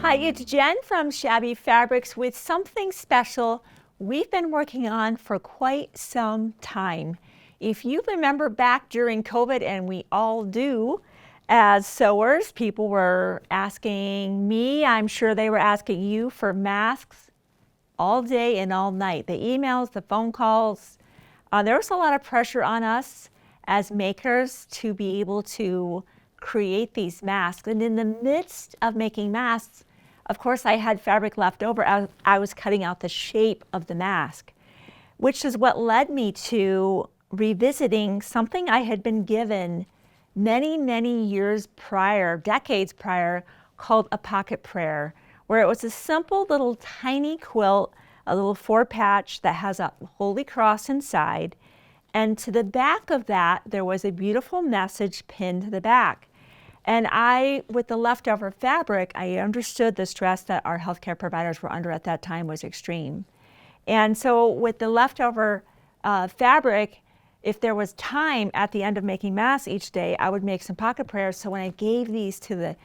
Hi, it's Jen from Shabby Fabrics with something special we've been working on for quite some time. If you remember back during COVID, and we all do, as sewers, people were asking me, I'm sure they were asking you for masks all day and all night. The emails, the phone calls, there was a lot of pressure on us as makers to be able to create these masks. And in the midst of making masks, of course, I had fabric left over as I was cutting out the shape of the mask, which is what led me to revisiting something I had been given many, many years prior, decades prior, called a pocket prayer, where it was a simple little tiny quilt, a little 4-patch that has a holy cross inside. And to the back of that, there was a beautiful message pinned to the back. And I, with the leftover fabric, I understood the stress that our healthcare providers were under at that time was extreme. And so with the leftover fabric, if there was time at the end of making masks each day, I would make some pocket prayers. So when I gave these to the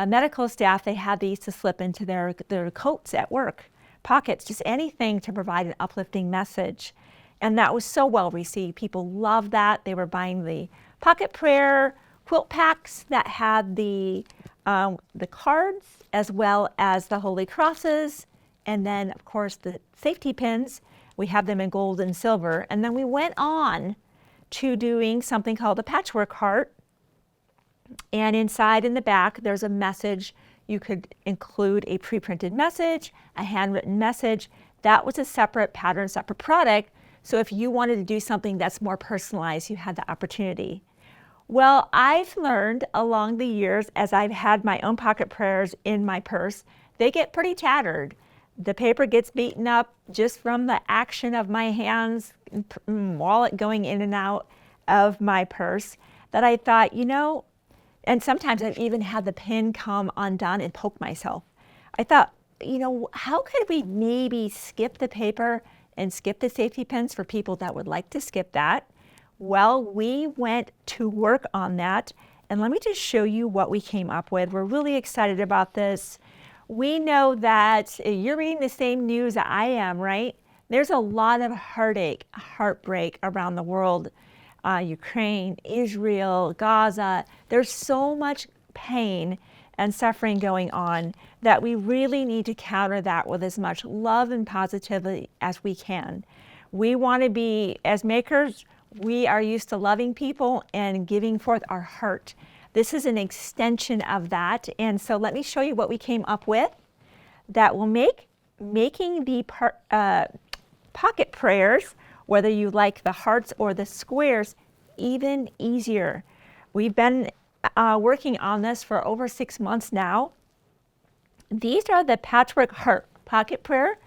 medical staff, they had these to slip into their coats at work, pockets, just anything to provide an uplifting message. And that was so well received. People loved that. They were buying the Pocket Prayer Quilt Packs that had the cards as well as the holy crosses, and then of course the safety pins. We have them in gold and silver. And then we went on to doing something called a patchwork heart. And inside in the back there's a message. You could include a pre-printed message, a handwritten message. That was a separate pattern, separate product. So if you wanted to do something that's more personalized, you had the opportunity. Well, I've learned along the years, as I've had my own pocket prayers in my purse, they get pretty tattered. The paper gets beaten up just from the action of my hands, wallet going in and out of my purse, that I thought, and sometimes I've even had the pin come undone and poke myself. I thought, how could we maybe skip the paper and skip the safety pins for people that would like to skip that? Well, we went to work on that, and let me just show you what we came up with. We're really excited about this. We know that you're reading the same news that I am, right? There's a lot of heartache, heartbreak around the world. Ukraine, Israel, Gaza. There's so much pain and suffering going on that we really need to counter that with as much love and positivity as we can. We want to be, as makers, we are used to loving people and giving forth our heart. This is an extension of that. And so let me show you what we came up with that will make making the pocket prayers, whether you like the hearts or the squares, even easier. We've been working on this for over 6 months now. These are the Patchwork Heart Pocket Prayer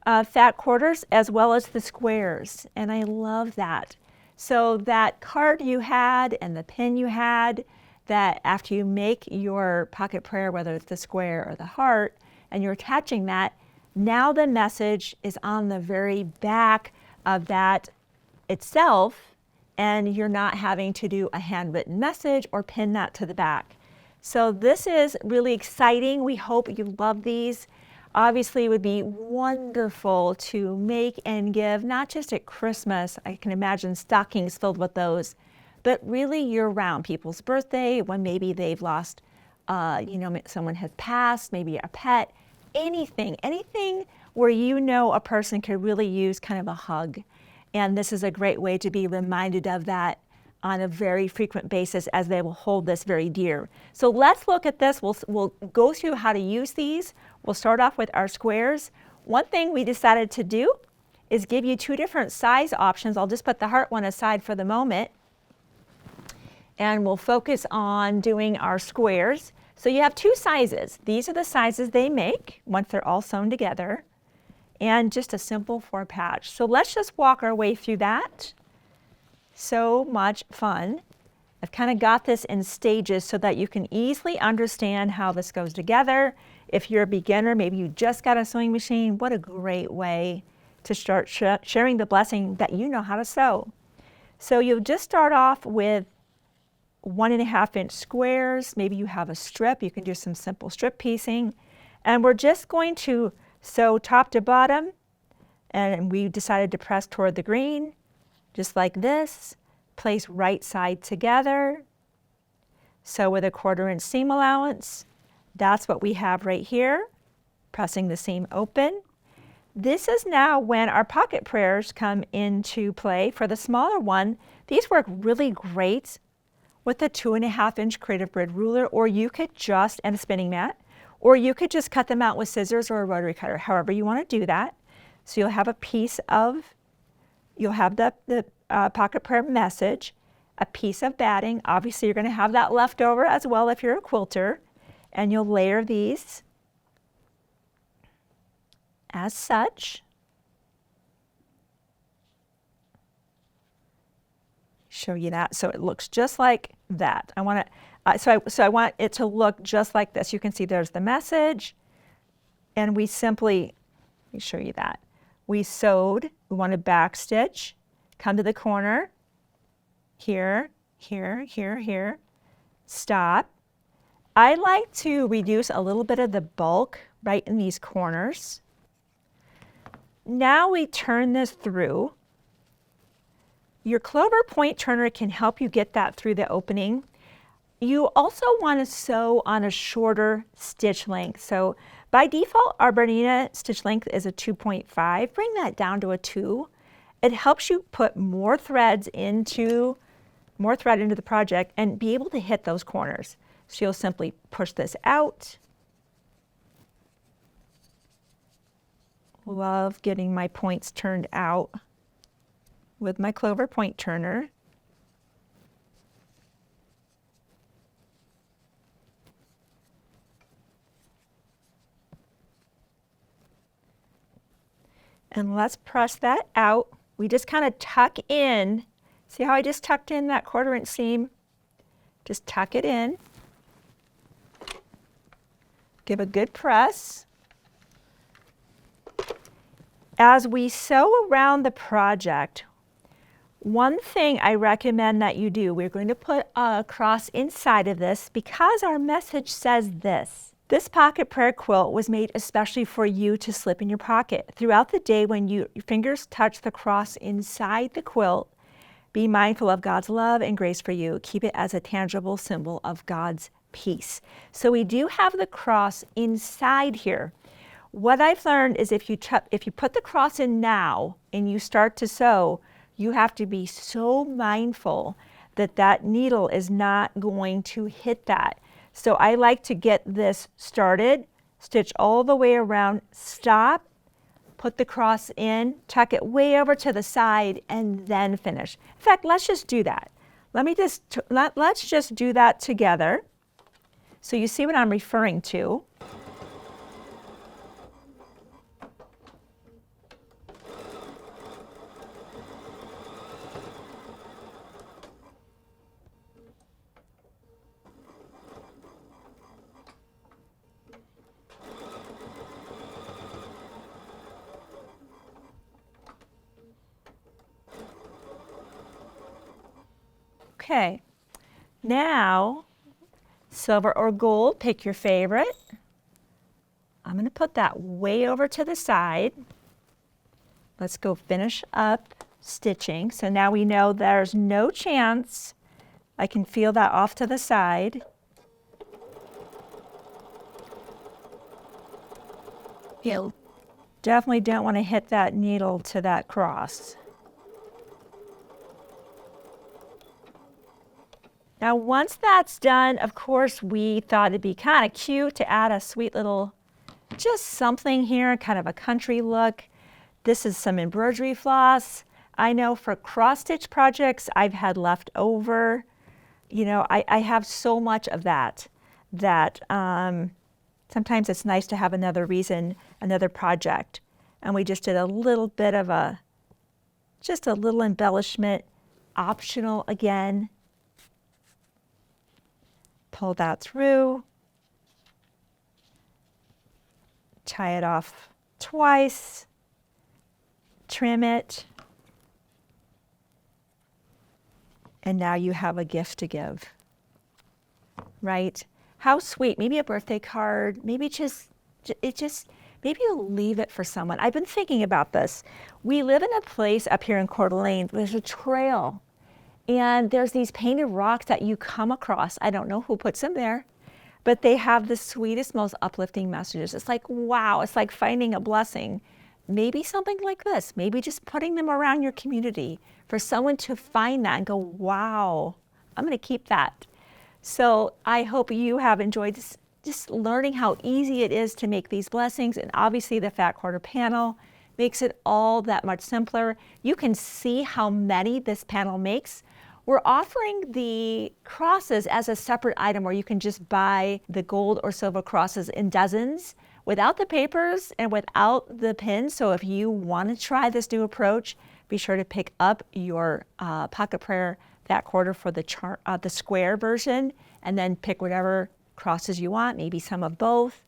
fat quarters as well as the squares. And I love that. So that card you had and the pin you had, that after you make your pocket prayer, whether it's the square or the heart, and you're attaching that, now the message is on the very back of that itself, and you're not having to do a handwritten message or pin that to the back. So this is really exciting. We hope you love these. Obviously, it would be wonderful to make and give, not just at Christmas. I can imagine stockings filled with those, but really year-round. People's birthday, when maybe they've lost, someone has passed, maybe a pet, anything where a person could really use kind of a hug. And this is a great way to be reminded of that on a very frequent basis, as they will hold this very dear. So let's look at this. We'll go through how to use these. We'll start off with our squares. One thing we decided to do is give you 2 different size options. I'll just put the heart one aside for the moment, and we'll focus on doing our squares. So you have 2 sizes. These are the sizes they make once they're all sewn together, and just a simple 4-patch. So let's just walk our way through that. So much fun. I've kind of got this in stages so that you can easily understand how this goes together. If you're a beginner, maybe you just got a sewing machine, what a great way to start sharing the blessing that you know how to sew. So you'll just start off with 1.5-inch squares. Maybe you have a strip. You can do some simple strip piecing. And we're just going to sew top to bottom, and we decided to press toward the green, just like this. Place right side together. Sew with a 1/4 inch seam allowance. That's what we have right here, pressing the seam open. This is now when our pocket prayers come into play. For the smaller one, these work really great with a 2.5 inch creative grid ruler, or you could just, and a spinning mat, or you could just cut them out with scissors or a rotary cutter, however you want to do that. So you'll have a piece of, you'll have the pocket prayer message, a piece of batting. Obviously you're going to have that left over as well if you're a quilter, and you'll layer these as such. Show you that so it looks just like that. I want to so I want it to look just like this. You can see there's the message, and we simply, let me show you that. We sewed, we want to back stitch, come to the corner, here, here, here, here, stop. I like to reduce a little bit of the bulk right in these corners. Now we turn this through. Your clover point turner can help you get that through the opening. You also want to sew on a shorter stitch length. So by default, our Bernina stitch length is a 2.5. Bring that down to a 2. It helps you put more thread into the project and be able to hit those corners. So you'll simply push this out. Love getting my points turned out with my clover point turner. And let's press that out. We just kind of tuck in. See how I just tucked in that 1/4 inch seam? Just tuck it in. Give a good press. As we sew around the project, one thing I recommend that you do, we're going to put a cross inside of this because our message says this. This pocket prayer quilt was made especially for you to slip in your pocket. Throughout the day when your fingers touch the cross inside the quilt, be mindful of God's love and grace for you. Keep it as a tangible symbol of God's peace. So we do have the cross inside here. What I've learned is if you put the cross in now and you start to sew, you have to be so mindful that that needle is not going to hit that. So I like to get this started, stitch all the way around, stop, put the cross in, tuck it way over to the side, and then finish. In fact, let's just do that. Let's just do that together so you see what I'm referring to. Okay, now silver or gold, pick your favorite. I'm going to put that way over to the side. Let's go finish up stitching. So now we know there's no chance. I can feel that off to the side. You definitely don't want to hit that needle to that cross. Now once that's done, of course, we thought it'd be kind of cute to add a sweet little, just something here, kind of a country look. This is some embroidery floss. I know for cross stitch projects I've had left over. You know, I have so much of that sometimes it's nice to have another reason, another project. And we just did a little bit of just a little embellishment, optional again. Pull that through, tie it off twice, trim it, and now you have a gift to give, right? How sweet, maybe a birthday card, maybe just it just, maybe you'll leave it for someone. I've been thinking about this. We live in a place up here in Coeur d'Alene, there's a trail, and there's these painted rocks that you come across. I don't know who puts them there, but they have the sweetest, most uplifting messages. It's like, wow, it's like finding a blessing. Maybe something like this, maybe just putting them around your community for someone to find that and go, wow, I'm going to keep that. So I hope you have enjoyed this, just learning how easy it is to make these blessings. And obviously the fat quarter panel makes it all that much simpler. You can see how many this panel makes. We're offering the crosses as a separate item where you can just buy the gold or silver crosses in dozens without the papers and without the pins. So if you want to try this new approach, be sure to pick up your Pocket Prayer Fat Quarter for the square version, and then pick whatever crosses you want, maybe some of both.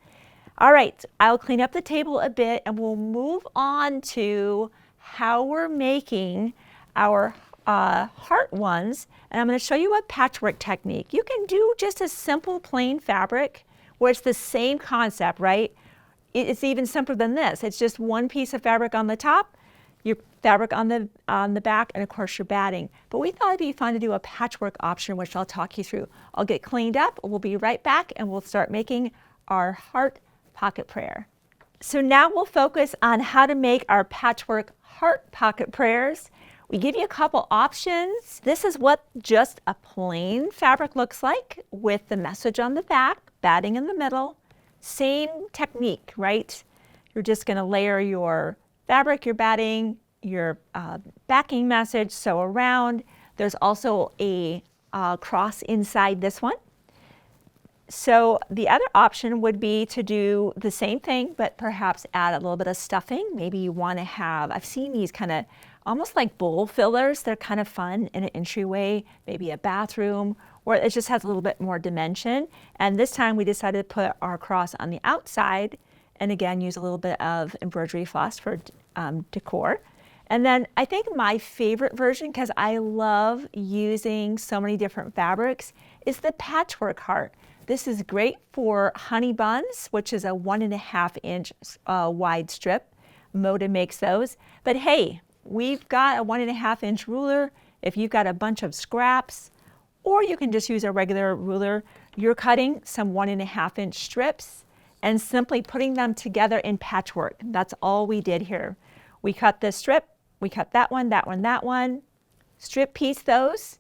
All right, I'll clean up the table a bit and we'll move on to how we're making our heart ones. And I'm going to show you a patchwork technique. You can do just a simple plain fabric where it's the same concept, right? It's even simpler than this. It's just one piece of fabric on the top, your fabric on the back, and of course your batting. But we thought it'd be fun to do a patchwork option, which I'll talk you through. I'll get cleaned up, we'll be right back, and we'll start making our heart pocket prayer. So now we'll focus on how to make our patchwork heart pocket prayers. We give you a couple options. This is what just a plain fabric looks like with the message on the back, batting in the middle. Same technique, right? You're just going to layer your fabric, your batting, your backing message, sew around. There's also a cross inside this one. So the other option would be to do the same thing, but perhaps add a little bit of stuffing. Maybe you want to have, I've seen these kind of almost like bowl fillers. They're kind of fun in an entryway, maybe a bathroom, or it just has a little bit more dimension. And this time we decided to put our cross on the outside, and again, use a little bit of embroidery floss for decor. And then I think my favorite version, because I love using so many different fabrics, is the patchwork heart. This is great for honey buns, which is a 1.5 inch wide strip. Moda makes those. But hey, we've got a 1.5 inch ruler. If you've got a bunch of scraps, or you can just use a regular ruler, you're cutting some 1.5 inch strips and simply putting them together in patchwork. That's all we did here. We cut this strip, we cut that one, that one, that one, strip piece those,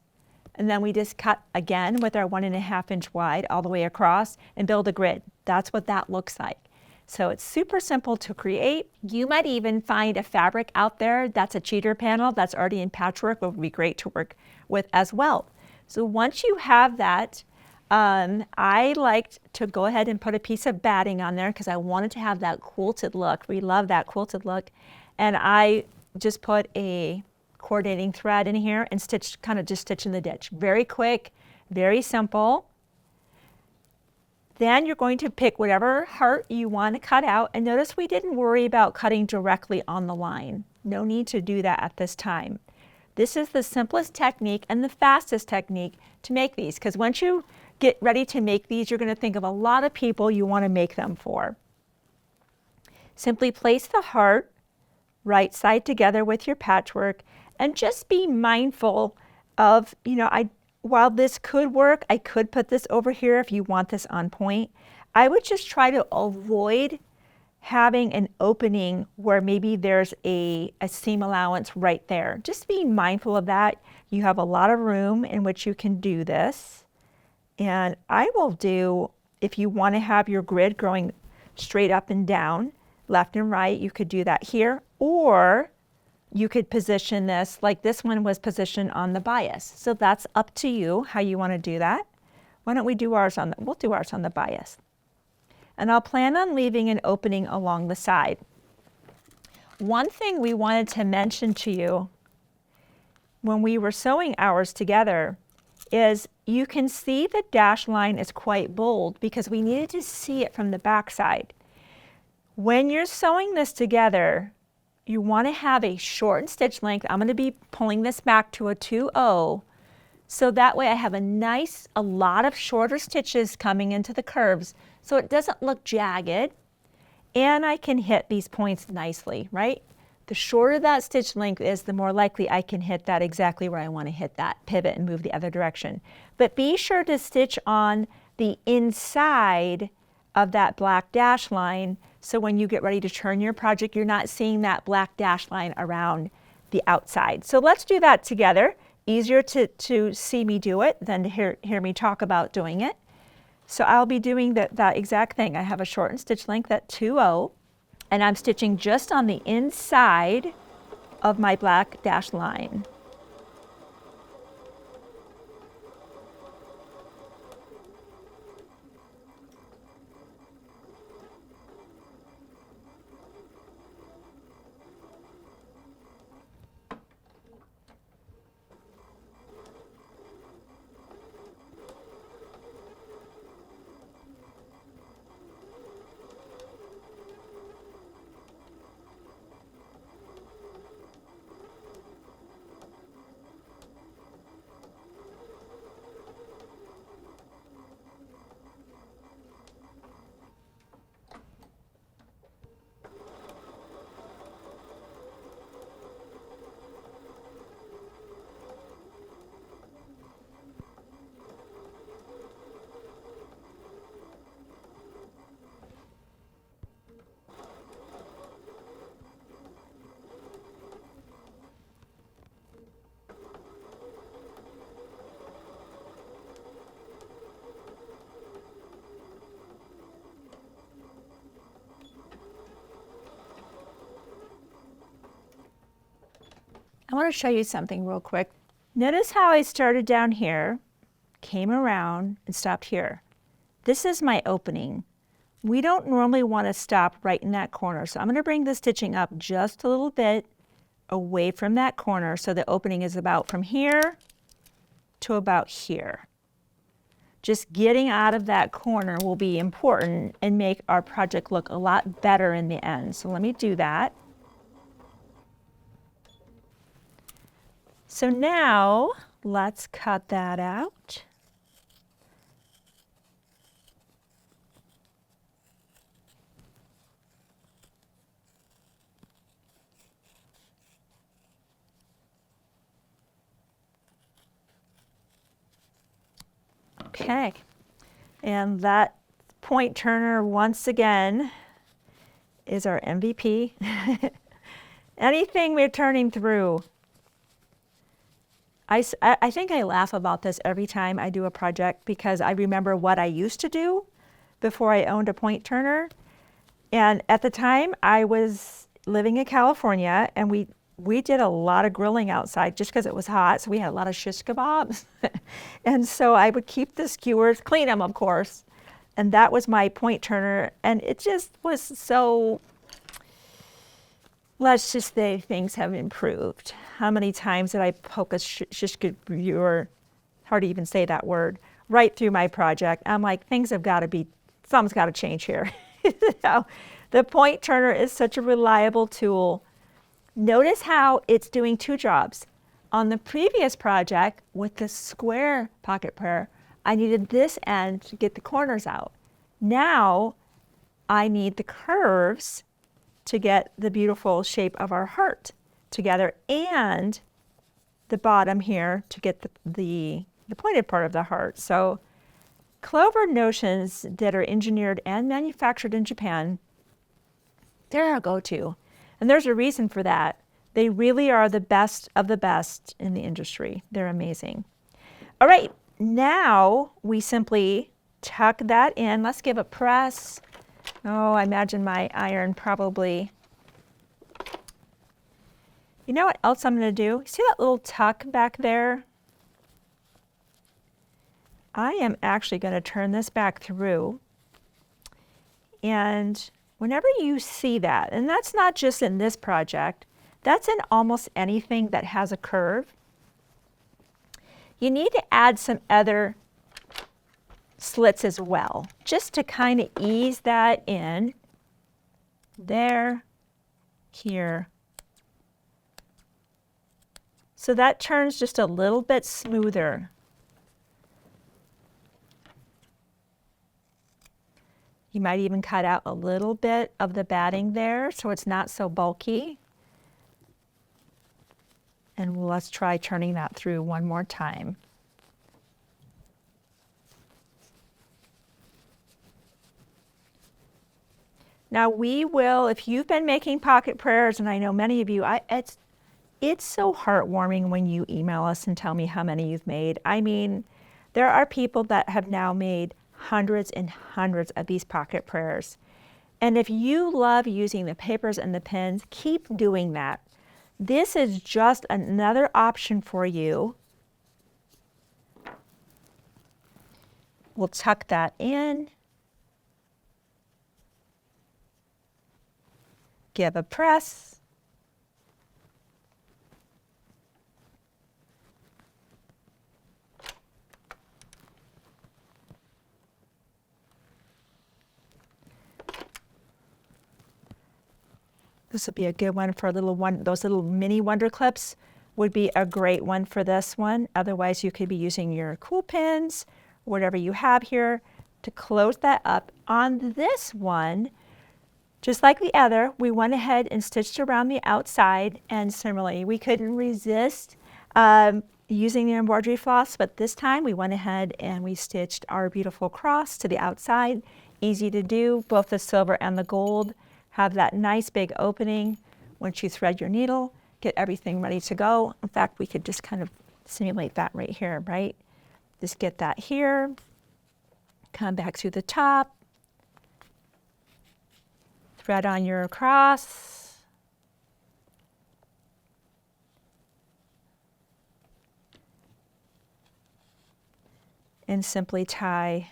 and then we just cut again with our 1.5 inch wide all the way across and build a grid. That's what that looks like. So it's super simple to create. You might even find a fabric out there that's a cheater panel that's already in patchwork, would be great to work with as well. So once you have that, I liked to go ahead and put a piece of batting on there because I wanted to have that quilted look. We love that quilted look. And I just put a coordinating thread in here and stitched, kind of just stitch in the ditch. Very quick, very simple. Then you're going to pick whatever heart you want to cut out. And notice we didn't worry about cutting directly on the line. No need to do that at this time. This is the simplest technique and the fastest technique to make these, because once you get ready to make these, you're going to think of a lot of people you want to make them for. Simply place the heart right side together with your patchwork, and just be mindful of, while this could work, I could put this over here if you want this on point. I would just try to avoid having an opening where maybe there's a seam allowance right there. Just be mindful of that. You have a lot of room in which you can do this. And I will do, if you want to have your grid going straight up and down, left and right, you could do that here, or you could position this like this one was positioned on the bias. So that's up to you how you want to do that. Why don't we do ours on we'll do ours on the bias. And I'll plan on leaving an opening along the side. One thing we wanted to mention to you when we were sewing ours together is you can see the dash line is quite bold because we needed to see it from the back side. When you're sewing this together, you want to have a shortened stitch length. I'm going to be pulling this back to a 2-0. So that way I have a lot of shorter stitches coming into the curves so it doesn't look jagged. and I can hit these points nicely, right? The shorter that stitch length is, the more likely I can hit that exactly where I want to hit that pivot and move the other direction. But be sure to stitch on the inside of that black dash line, so when you get ready to turn your project, you're not seeing that black dash line around the outside. So let's do that together. Easier to see me do it than to hear me talk about doing it. So I'll be doing that exact thing. I have a shortened stitch length at 2/0, and I'm stitching just on the inside of my black dash line. I want to show you something real quick. Notice how I started down here, came around, and stopped here. This is my opening. We don't normally want to stop right in that corner, so I'm going to bring the stitching up just a little bit away from that corner, so the opening is about from here to about here. Just getting out of that corner will be important and make our project look a lot better in the end. So let me do that. So now let's cut that out. Okay, and that point turner once again is our MVP. Anything we're turning through. I think I laugh about this every time I do a project, because I remember what I used to do before I owned a point turner. And at the time I was living in California, and we did a lot of grilling outside just because it was hot. So we had a lot of shish kebabs. And so I would keep the skewers, clean them of course. And that was my point turner. And it just was so, let's just say things have improved. How many times did I poke a shish skewer, hard to even say that word, right through my project? I'm like, things have got to be, something's got to change here. So, the point turner is such a reliable tool. Notice how it's doing two jobs. On the previous project with the square pocket prayer, I needed this end to get the corners out. Now I need the curves to get the beautiful shape of our heart together, and the bottom here to get the pointed part of the heart. So Clover notions that are engineered and manufactured in Japan, they're our go-to. And there's a reason for that. They really are the best of the best in the industry. They're amazing. All right, now we simply tuck that in. Let's give a press. Oh, I imagine my iron probably. You know what else I'm going to do? See that little tuck back there? I am actually going to turn this back through. And whenever you see that, and that's not just in this project, that's in almost anything that has a curve, you need to add some other slits as well, just to kind of ease that in. There, here. So that turns just a little bit smoother. You might even cut out a little bit of the batting there so it's not so bulky. And let's try turning that through one more time. Now we will, if you've been making pocket prayers, and I know many of you, it's so heartwarming when you email us and tell me how many you've made. I mean, there are people that have now made hundreds and hundreds of these pocket prayers. And if you love using the papers and the pens, keep doing that. This is just another option for you. We'll tuck that in. Give a press. This would be a good one for a little one. Those little mini wonder clips would be a great one for this one. Otherwise, you could be using your cool pins, whatever you have here, to close that up. On this one, just like the other, we went ahead and stitched around the outside, and similarly, we couldn't resist using the embroidery floss, but this time we went ahead and we stitched our beautiful cross to the outside. Easy to do, both the silver and the gold have that nice big opening. Once you thread your needle, get everything ready to go. In fact, we could just kind of simulate that right here, right? Just get that here, come back to the top, thread on your cross, and simply tie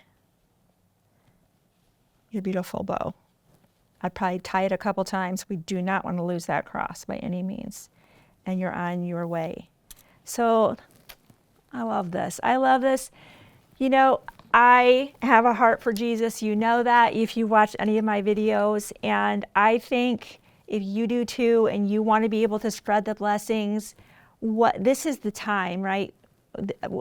your beautiful bow. I'd probably tie it a couple times. We do not want to lose that cross by any means. And you're on your way. So I love this. I love this. You know, I have a heart for Jesus. You know that if you watch any of my videos. And I think if you do too, and you want to be able to spread the blessings, this is the time, right?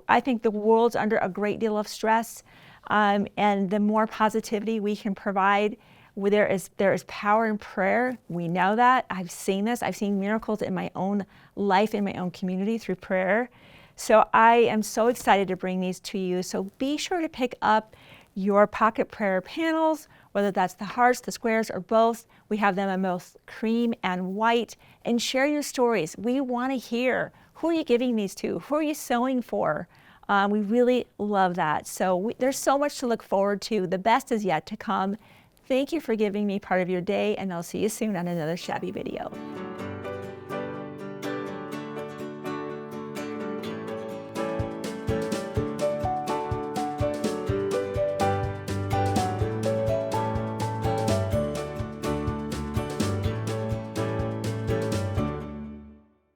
I think the world's under a great deal of stress. And the more positivity we can provide, there is power in prayer. We know that. I've seen this. I've seen miracles in my own life, in my own community through prayer. So I am so excited to bring these to you. So be sure to pick up your Pocket Prayer panels, whether that's the hearts, the squares, or both. We have them in both cream and white. And share your stories. We want to hear, who are you giving these to? Who are you sewing for? We really love that. So there's so much to look forward to. The best is yet to come. Thank you for giving me part of your day, and I'll see you soon on another Shabby video.